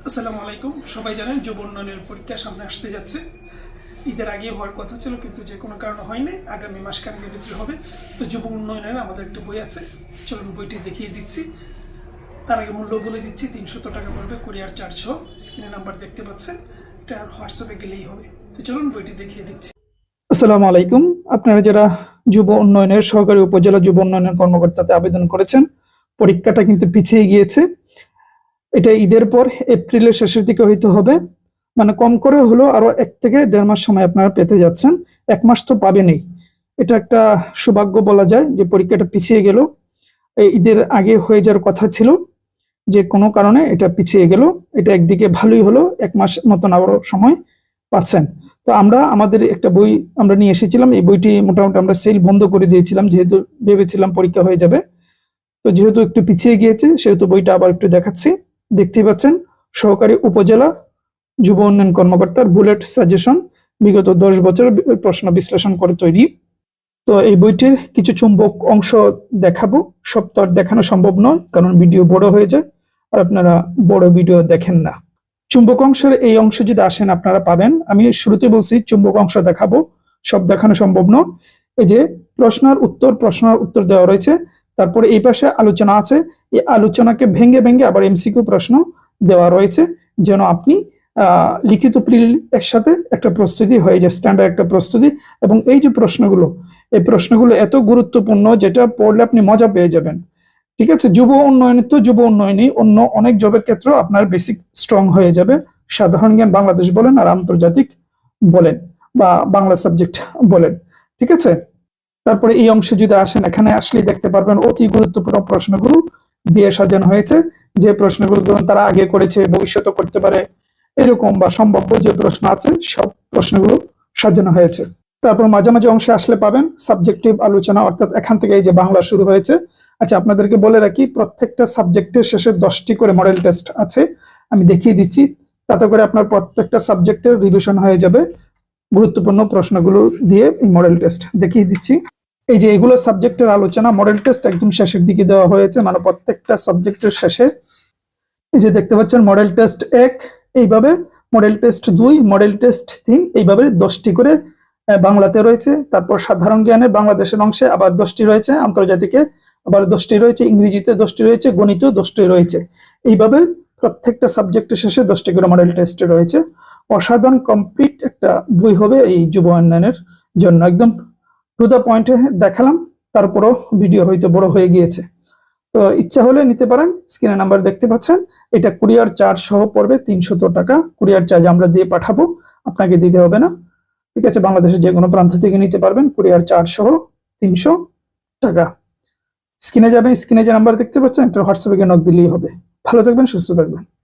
আসসালামু আলাইকুম। সবাই জানেন যুব উন্নয়নের পরীক্ষা সামনে আসতে যাচ্ছে। ঈদের আগে হওয়ার কথা ছিল, কিন্তু যে কোনো কারণে হয়নি। আগামী মাসখানেকের ভিতরে হবে। তো যুব উন্নয়নের আমাদের একটা বই আছে, চলুন বইটি দেখিয়ে দিচ্ছি। তার আগে মূল্য বলে দিচ্ছি, 300 টাকা পড়বে, কুরিয়ার চার্জ সহ। স্ক্রিনে নাম্বার দেখতে পাচ্ছেন, এটা হোয়াটসঅ্যাপে গেলেই হবে। তো চলুন বইটি দেখিয়ে দিচ্ছি। আসসালামু আলাইকুম। আপনারা যারা যুব উন্নয়নের সহকারী উপজেলা যুব উন্নয়নের কর্মকর্তাতে আবেদন করেছেন, পরীক্ষাটা কিন্তু পিছিয়ে গিয়েছে। এটা ঈদের পর এপ্রিলের শেষের দিকে হইতে হবে, মানে কম করে হলো আরো 1 থেকে 1.5 মাস সময় আপনারা পেতে যাচ্ছেন। 1 মাস তো পাবেনই। এটা একটা সৌভাগ্য বলা যায় যে পরীক্ষাটা পিছিয়ে গেল। এই ঈদের আগে হয়ে যাওয়ার কথা ছিল, যে কোনো কারণে এটা পিছিয়ে গেল। এটা একদিকে ভালোই হলো, 1 মাস মতন আরো সময় পাচ্ছেন। তো আমরা আমাদের একটা বই আমরা নিয়ে এসেছিলাম। এই বইটি মোটামুটি আমরা সেল বন্ধ করে দিয়েছিলাম, যেহেতু ভেবেছিলাম পরীক্ষা হয়ে যাবে। তো যেহেতু একটু পিছিয়ে গিয়েছে, সেহেতু বইটা আবার একটু দেখাচ্ছি। দেখতেই পাচ্ছেন, সহকারী উপজেলা যুব উন্নয়ন কর্মকর্তার বুলেট সাজেশন, বিগত 10 বছর প্রশ্ন বিশ্লেষণ করে তৈরি। তো এই বইটির কিছু চুম্বক অংশ দেখাবো। সব তো আর দেখানো সম্ভব নয়, কারণ ভিডিও বড় হয়ে যায় আর আপনারা বড় ভিডিও দেখেন না। চুম্বক অংশের এই অংশ যদি আসেন আপনারা পাবেন। আমি শুরুতে বলছি চুম্বক অংশ দেখাবো, সব দেখানো সম্ভব নয়। এই যে প্রশ্নের উত্তর দেওয়া রয়েছে, তারপরে এই পাশে আলোচনা আছে। এই আলোচনাকে ভেঙে ভেঙে আবার এমসিকিউ প্রশ্ন দেওয়া রয়েছে, যেন আপনি লিখিত প্রিল একসাথে একটা প্রস্তুতি হয়ে যায়, স্ট্যান্ডার্ড একটা প্রস্তুতি। এবং এই যে প্রশ্নগুলো, এই প্রশ্নগুলো এত গুরুত্বপূর্ণ, যেটা পড়লে আপনি মজা পেয়ে যাবেন। ঠিক আছে, যুব উন্নয়নে তো যুব উন্নয়নই, অন্য অনেক জবের ক্ষেত্রেও আপনার বেসিক স্ট্রং হয়ে যাবে। সাধারণ জ্ঞান বাংলাদেশ বলেন আর আন্তর্জাতিক বলেন বা বাংলা সাবজেক্ট বলেন, ঠিক আছে। তারপরে এই অংশে যদি আসেন, এখানে আসলে দেখতে পারবেন অতি গুরুত্বপূর্ণ প্রশ্নগুলো দিয়ে সাজানো হয়েছে। যে প্রশ্নগুলো ধরুন তারা আগে করেছে, ভবিষ্যতে করতে পারে, এরকম বা সম্ভাব্য যে প্রশ্ন আছে, সব প্রশ্নগুলো সাজানো হয়েছে। তারপর মাঝামাঝি অংশে আসলে পাবেন সাবজেক্টিভ আলোচনা, অর্থাৎ এখান থেকে এই যে বাংলা শুরু হয়েছে। আচ্ছা, আপনাদেরকে বলে রাখি, প্রত্যেকটা সাবজেক্টের শেষে 10টি করে মডেল টেস্ট আছে, আমি দেখিয়ে দিচ্ছি। তাতে করে আপনার প্রত্যেকটা সাবজেক্টের রিভিশন হয়ে যাবে গুরুত্বপূর্ণ প্রশ্নগুলো দিয়ে। এই মডেল টেস্ট দেখিয়ে দিচ্ছি। এই যে এগুলো সাবজেক্টের আলোচনা, মডেল টেস্ট একদম শেষের দিকে দেওয়া হয়েছে, মানে প্রত্যেকটা সাবজেক্টের শেষে। এই যে দেখতে পাচ্ছেন মডেল টেস্ট 1 এইভাবে, মডেল টেস্ট 2, মডেল টেস্ট 3, এইভাবে 10টি করে বাংলাতে রয়েছে। তারপর সাধারণ জ্ঞানের বাংলাদেশের অংশে আবার 10টি রয়েছে, আন্তর্জাতিকে আবার 10টি রয়েছে, ইংরেজিতে 10টি রয়েছে, গণিতেও 10টি রয়েছে। এইভাবে প্রত্যেকটা সাবজেক্টের শেষে 10টি করে মডেল টেস্ট রয়েছে। অসাধারণ কমপ্লিট একটা বই হবে এই যুব উন্নয়নের জন্য। একদম টু দ্য পয়েন্টে দেখালাম, তারপরও ভিডিও হয়তো বড় হয়ে গিয়েছে। তো ইচ্ছা হলে নিতে পারেন, স্ক্রিনে নাম্বার দেখতে পাচ্ছেন। এটা কুরিয়ার চার্জ সহ পড়বে 300 টাকা। কুরিয়ার চার্জ আমরা দিয়ে পাঠাবো, আপনাকে দিতে হবে না, ঠিক আছে। বাংলাদেশের যে কোনো প্রান্ত থেকে নিতে পারবেন, কুরিয়ার চার্জ সহ 300 টাকা। স্ক্রিনে যাবেন, স্ক্রিনে যে নাম্বার দেখতে পাচ্ছেন, একটা হোয়াটসঅ্যাপে নক দিলেই হবে। ভালো থাকবেন, সুস্থ থাকবেন।